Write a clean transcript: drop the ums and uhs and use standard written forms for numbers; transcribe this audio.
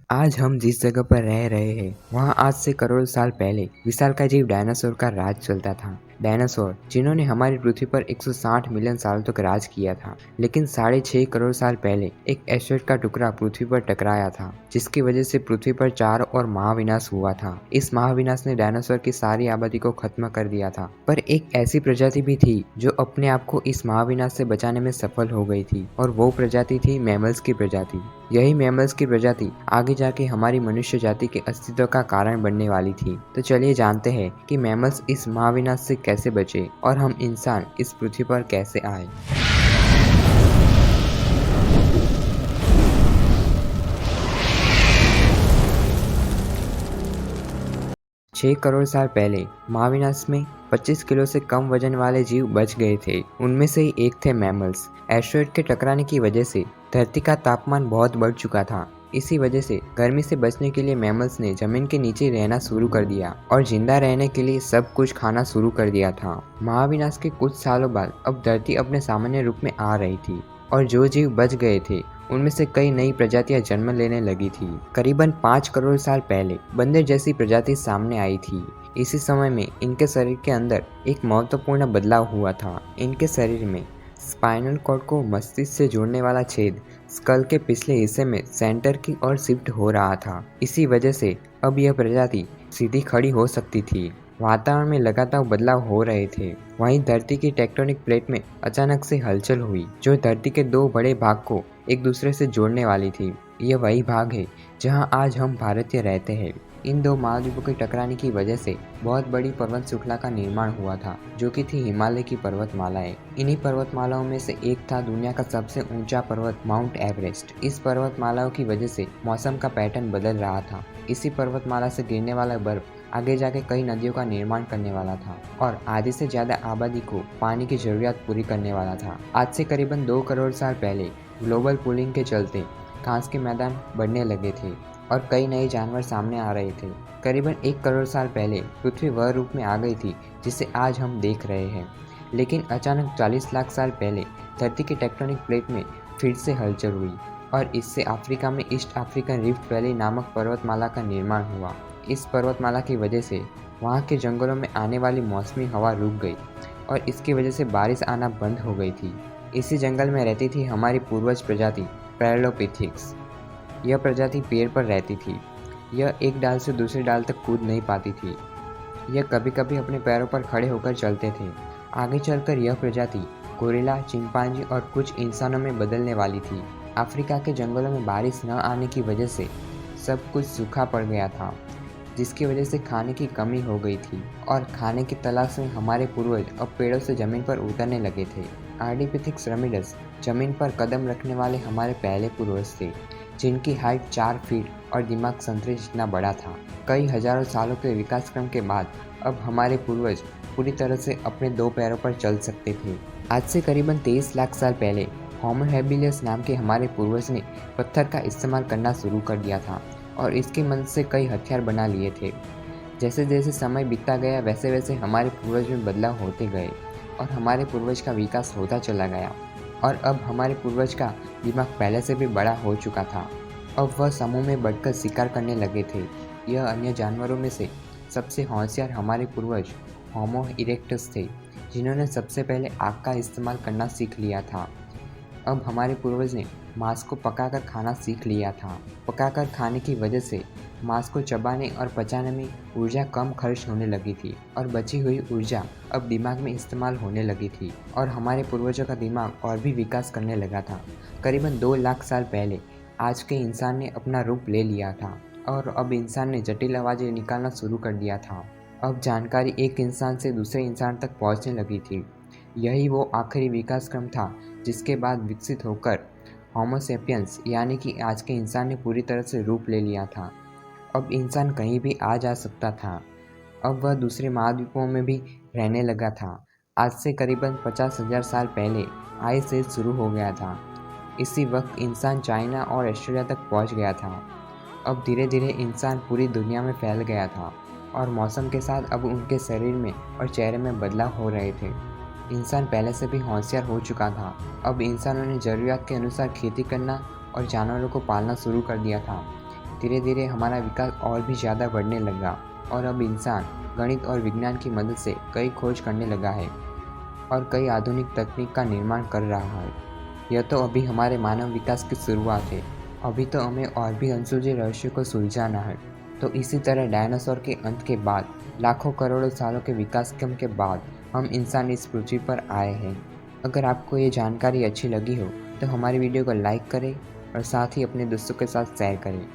आज हम जिस जगह पर रह रहे हैं वहाँ आज से करोड़ों साल पहले विशालकाय डायनासोर का राज चलता था। डायनासोर जिन्होंने हमारी पृथ्वी पर 160 मिलियन साल तक राज किया था, लेकिन 6.5 करोड़ साल पहले एक एस्टेरॉयड का टुकड़ा पृथ्वी पर टकराया था, जिसकी वजह से पृथ्वी पर चारों ओर महाविनाश हुआ था। इस महाविनाश ने डायनासोर की सारी आबादी को खत्म कर दिया था, पर एक ऐसी प्रजाति भी थी जो अपने आप को इस महाविनाश से बचाने में सफल हो गई थी, और वो प्रजाति थी मैमल्स की प्रजाति। यही मैमल्स की प्रजाति आगे जाके हमारी मनुष्य जाति के अस्तित्व का कारण बनने वाली थी। तो चलिए जानते हैं कि मैमल्स इस महाविनाश से कैसे बचे और हम इंसान इस पृथ्वी पर कैसे आए। 6 करोड़ साल पहले महाविनाश में 25 किलो से कम वजन वाले जीव बच गए थे। उनमें से ही एक थे मैमल्स। एस्टेरॉयड के टकराने की वजह से धरती का तापमान बहुत बढ़ चुका था। इसी वजह से गर्मी से बचने के लिए मैमल्स ने जमीन के नीचे रहना शुरू कर दिया और जिंदा रहने के लिए सब कुछ खाना शुरू कर दिया था। महाविनाश के कुछ सालों बाद अब धरती अपने सामान्य रूप में आ रही थी, और जो जीव बच गए थे उनमें से कई नई प्रजातियां जन्म लेने लगी थी। करीबन 5 करोड़ साल पहले बंदर जैसी प्रजाति सामने आई थी। इसी समय में इनके शरीर के अंदर एक महत्वपूर्ण बदलाव हुआ था। इनके शरीर में स्पाइनल कॉर्ड को मस्तिष्क से जोड़ने वाला छेद स्कल के पिछले हिस्से में सेंटर की ओर शिफ्ट हो रहा था। इसी वजह से अब यह प्रजाति सीधी खड़ी हो सकती थी। वातावरण में लगातार बदलाव हो रहे थे। वहीं धरती की टेक्टोनिक प्लेट में अचानक से हलचल हुई, जो धरती के दो बड़े भाग को एक दूसरे से जोड़ने वाली थी। यह वही भाग है जहां आज हम भारतीय रहते हैं। इन दो महाद्वीपों के टकराने की वजह से बहुत बड़ी पर्वत श्रृंखला का निर्माण हुआ था, जो कि थी हिमालय की पर्वतमालाएं। इन्हीं पर्वतमालाओं में से एक था दुनिया का सबसे ऊंचा पर्वत माउंट एवरेस्ट। इस पर्वतमालाओं की वजह से मौसम का पैटर्न बदल रहा था। इसी पर्वतमाला से गिरने वाला बर्फ आगे जाके कई नदियों का निर्माण करने वाला था और आधी से ज्यादा आबादी को पानी की जरूरत पूरी करने वाला था। आज से करीबन 2 करोड़ साल पहले ग्लोबल कूलिंग के चलते घास के मैदान बढ़ने लगे थे और कई नए जानवर सामने आ रहे थे। करीबन 1 करोड़ साल पहले पृथ्वी वह रूप में आ गई थी जिसे आज हम देख रहे हैं। लेकिन अचानक 40 लाख साल पहले धरती की टेक्टोनिक प्लेट में फिर से हलचल हुई और इससे अफ्रीका में ईस्ट अफ्रीकन रिफ्ट वैली नामक पर्वतमाला का निर्माण हुआ। इस पर्वतमाला की वजह से वहाँ के जंगलों में आने वाली मौसमी हवा रुक गई और इसकी वजह से बारिश आना बंद हो गई थी। इसी जंगल में रहती थी हमारी पूर्वज प्रजाति पैरेलोपिथेक्स। यह प्रजाति पेड़ पर रहती थी। यह एक डाल से दूसरे डाल तक कूद नहीं पाती थी। यह कभी कभी अपने पैरों पर खड़े होकर चलते थे। आगे चलकर यह प्रजाति गोरिल्ला, चिंपांजी और कुछ इंसानों में बदलने वाली थी। अफ्रीका के जंगलों में बारिश न आने की वजह से सब कुछ सूखा पड़ गया था, जिसकी वजह से खाने की कमी हो गई थी और खाने की तलाश में हमारे पूर्वज अब पेड़ों से जमीन पर उतरने लगे थे। आर्डिपिथेक्स रेमिडस जमीन पर कदम रखने वाले हमारे पहले पूर्वज थे, जिनकी हाइट 4 फीट और दिमाग संतरे जितना बड़ा था। कई हजारों सालों के विकास क्रम के बाद अब हमारे पूर्वज पूरी तरह से अपने दो पैरों पर चल सकते थे। आज से करीबन 23 लाख साल पहले होमो हैबिलियस नाम के हमारे पूर्वज ने पत्थर का इस्तेमाल करना शुरू कर दिया था और इसकी मदद से कई हथियार बना लिए थे। जैसे जैसे समय बीतता गया वैसे वैसे हमारे पूर्वज में बदलाव होते गए और हमारे पूर्वज का विकास होता चला गया और अब हमारे पूर्वज का दिमाग पहले से भी बड़ा हो चुका था। अब वह समूह में बढ़कर शिकार करने लगे थे। यह अन्य जानवरों में से सबसे होशियार हमारे पूर्वज होमो इरेक्टस थे, जिन्होंने सबसे पहले आग का इस्तेमाल करना सीख लिया था। अब हमारे पूर्वज ने मांस को पकाकर खाना सीख लिया था। पकाकर खाने की वजह से मांस को चबाने और पचाने में ऊर्जा कम खर्च होने लगी थी और बची हुई ऊर्जा अब दिमाग में इस्तेमाल होने लगी थी और हमारे पूर्वजों का दिमाग और भी विकास करने लगा था। करीबन 2 लाख साल पहले आज के इंसान ने अपना रूप ले लिया था और अब इंसान ने जटिल आवाज़ें निकालना शुरू कर दिया था। अब जानकारी एक इंसान से दूसरे इंसान तक पहुंचने लगी थी। यही वो आखिरी विकास क्रम था जिसके बाद विकसित होकर होमो सेपियंस यानी कि आज के इंसान ने पूरी तरह से रूप ले लिया था। अब इंसान कहीं भी आ जा सकता था। अब वह दूसरे महाद्वीपों में भी रहने लगा था। आज से करीबन 50,000 साल पहले आइस एज शुरू हो गया था। इसी वक्त इंसान चाइना और ऑस्ट्रेलिया तक पहुंच गया था। अब धीरे धीरे इंसान पूरी दुनिया में फैल गया था और मौसम के साथ अब उनके शरीर में और चेहरे में बदलाव हो रहे थे। इंसान पहले से भी होशियार हो चुका था। अब इंसानों ने ज़रूरत के अनुसार खेती करना और जानवरों को पालना शुरू कर दिया था। धीरे धीरे हमारा विकास और भी ज़्यादा बढ़ने लगा और अब इंसान गणित और विज्ञान की मदद से कई खोज करने लगा है और कई आधुनिक तकनीक का निर्माण कर रहा है। यह तो अभी हमारे मानव विकास की शुरुआत है। अभी तो हमें और भी अनसुलझे रहस्यों को सुलझाना है। तो इसी तरह डायनासोर के अंत के बाद लाखों करोड़ों सालों के विकास क्रम के बाद हम इंसान इस पृथ्वी पर आए हैं। अगर आपको ये जानकारी अच्छी लगी हो तो हमारी वीडियो को लाइक करें और साथ ही अपने दोस्तों के साथ शेयर करें।